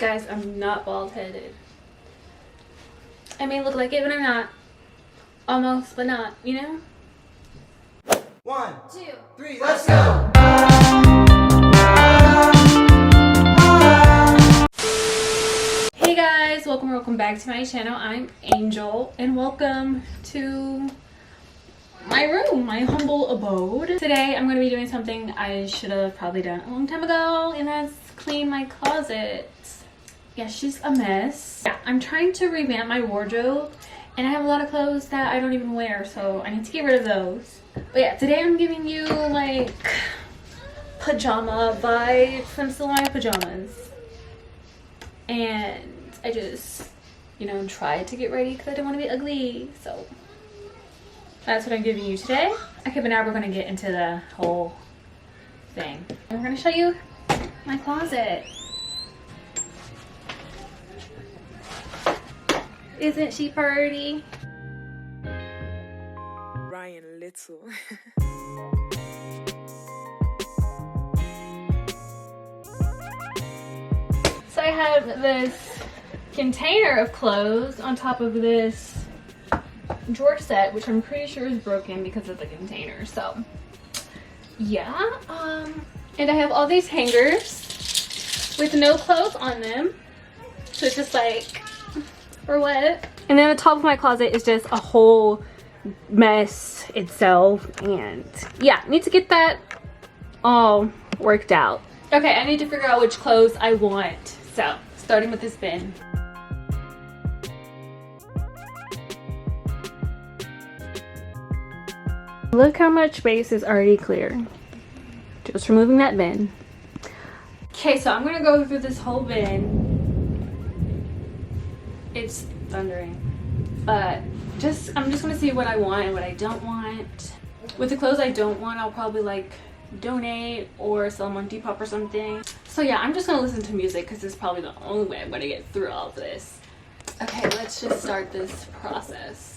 Guys, I'm not bald-headed. I may look like it, but I'm not. Almost, but not, you know? 1, 2, 3, let's go! Hey guys, welcome back to my channel. I'm Angel, and welcome to my room, my humble abode. Today, I'm going to be doing something I should have probably done a long time ago, and that's clean my closet. Yeah, she's a mess. Yeah, I'm trying to revamp my wardrobe, and I have a lot of clothes that I don't even wear, so I need to get rid of those. But yeah, today I'm giving you like pajama vibes. I'm still in my pajamas, and I just, you know, tried to get ready because I didn't want to be ugly. So that's what I'm giving you today. Okay, but now we're gonna get into the whole thing. I'm gonna show you my closet. Isn't she pretty? Ryan Little. So I have this container of clothes on top of this drawer set, which I'm pretty sure is broken because of the container. So yeah, and I have all these hangers with no clothes on them. So it's just like, for what? And then the top of my closet is just a whole mess itself, and yeah, need to get that all worked out. Okay, I need to figure out which clothes I want. So, starting with this bin. Look how much space is already clear. Just removing that bin. Okay, so I'm gonna go through this whole bin. It's thundering, but I'm just gonna see what I want and what I don't want. With the clothes I don't want, I'll probably like donate or sell them on Depop or something. So yeah, I'm just gonna listen to music because it's probably the only way I'm gonna get through all of this. Okay, let's just start this process.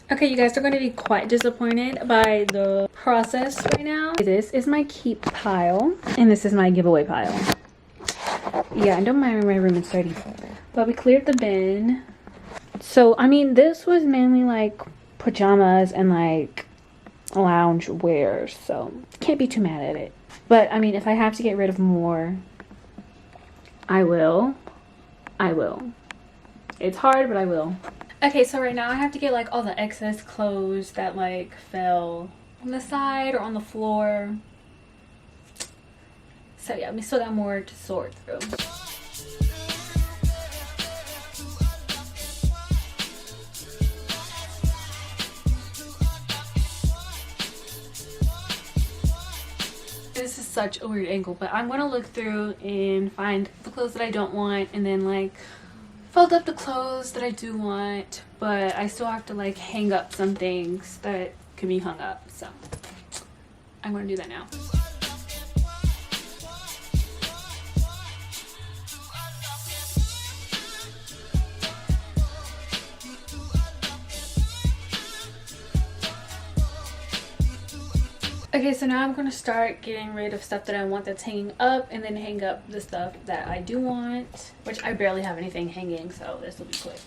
Okay, you guys are going to be quite disappointed by the process right now. This is my keep pile, and this is my giveaway pile. Yeah, I don't mind my room is dirty, but we cleared the bin. So, I mean, this was mainly like pajamas and like lounge wear, so can't be too mad at it. But, I mean, if I have to get rid of more, I will. It's hard, but I will. Okay, so right now I have to get like all the excess clothes that like fell on the side or on the floor. So yeah, we still got more to sort through. This is such a weird angle, but I'm gonna look through and find the clothes that I don't want, and then like fold up the clothes that I do want, but I still have to like hang up some things that can be hung up. So I'm gonna do that now. Okay, so now I'm going to start getting rid of stuff that I want that's hanging up, and then hang up the stuff that I do want, which I barely have anything hanging, so this will be quick.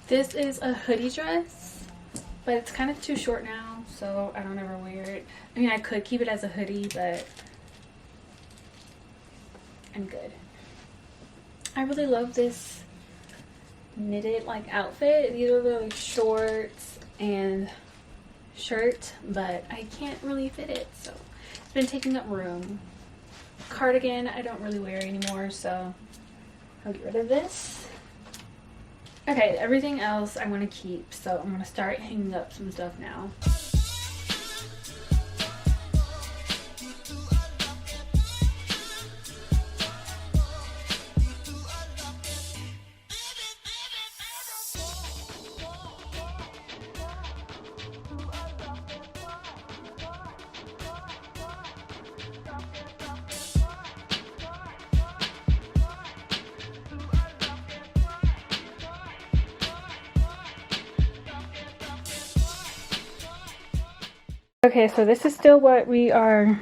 This is a hoodie dress, but it's kind of too short now, so I don't ever wear it. I mean, I could keep it as a hoodie, but I'm good. I really love this knitted like outfit. These are really shorts and shirt, but I can't really fit it, so it's been taking up room. Cardigan I don't really wear anymore, so I'll get rid of this. Okay, everything else I want to keep, so I'm going to start hanging up some stuff now. Okay, so this is still what we are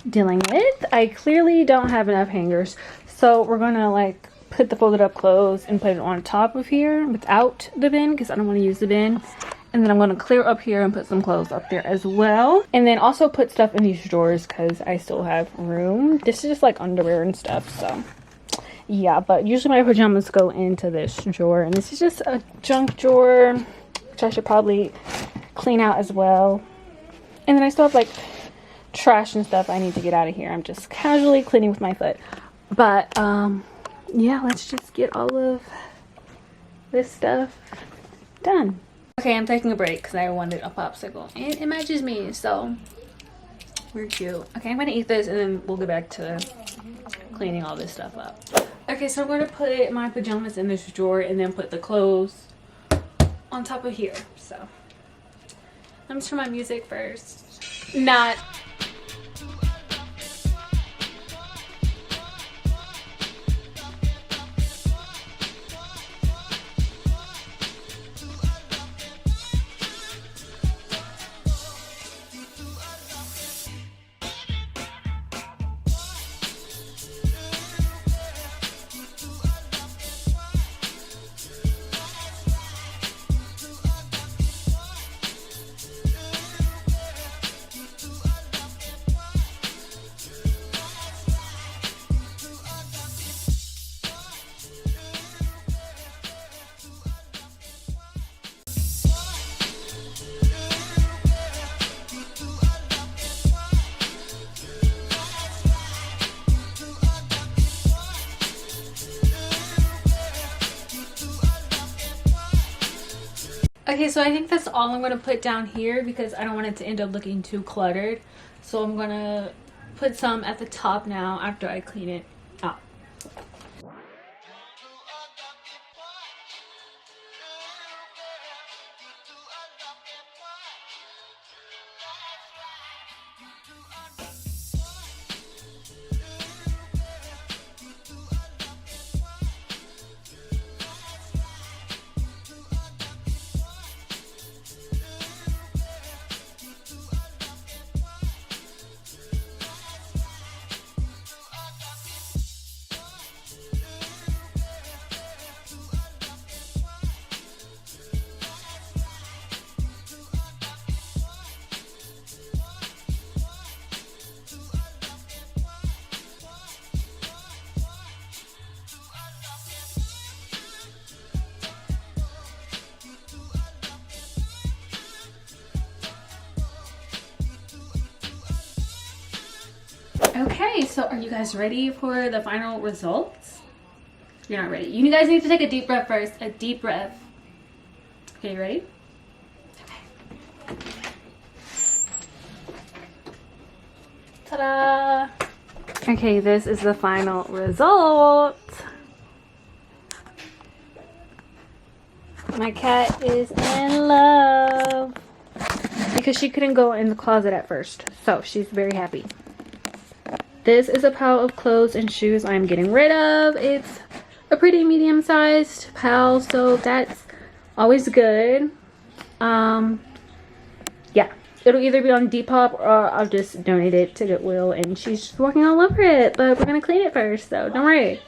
dealing with. I clearly don't have enough hangers, so we're gonna like put the folded up clothes and put it on top of here without the bin because I don't want to use the bin. And then I'm gonna clear up here and put some clothes up there as well, and then also put stuff in these drawers because I still have room. This is just like underwear and stuff, so yeah. But usually my pajamas go into this drawer, and this is just a junk drawer which I should probably clean out as well. And then I still have like trash and stuff I need to get out of here. I'm just casually cleaning with my foot. But yeah, let's just get all of this stuff done. Okay, I'm taking a break because I wanted a popsicle and it matches me, so we're cute. Okay, I'm gonna eat this and then we'll get back to cleaning all this stuff up. Okay, so I'm gonna put my pajamas in this drawer and then put the clothes on top of here. So let me turn my music first. Not okay, so I think that's all I'm going to put down here because I don't want it to end up looking too cluttered. So I'm going to put some at the top now after I clean it up. Okay, so are you guys ready for the final results? You're not ready. You guys need to take a deep breath first. A deep breath. Okay, you ready? Okay. Ta-da! Okay, this is the final result. My cat is in love because she couldn't go in the closet at first, so she's very happy. This is a pile of clothes and shoes I'm getting rid of. It's a pretty medium-sized pile, so that's always good. Yeah, it'll either be on Depop or I'll just donate it to Goodwill, and she's just walking all over it, but we're gonna clean it first, so don't worry.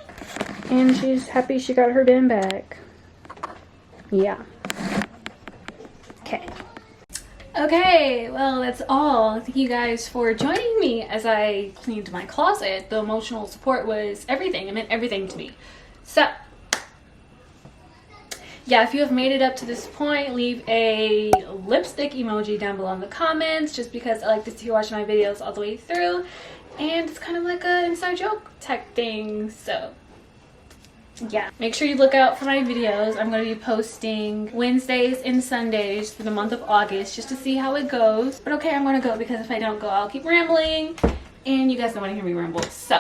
And she's happy she got her bin back. Yeah. Okay. Okay, well, that's all. Thank you guys for joining me as I cleaned my closet. The emotional support was everything. It meant everything to me. So, yeah, if you have made it up to this point, leave a lipstick emoji down below in the comments, just because I like to see you watching my videos all the way through. And it's kind of like an inside joke type thing, so yeah, make sure you look out for my videos. I'm going to be posting Wednesdays and Sundays for the month of August just to see how it goes. But okay, I'm going to go because if I don't go, I'll keep rambling and you guys don't want to hear me ramble. So,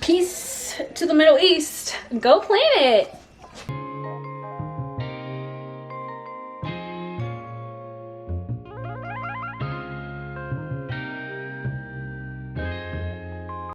peace to the Middle East. Go plan it.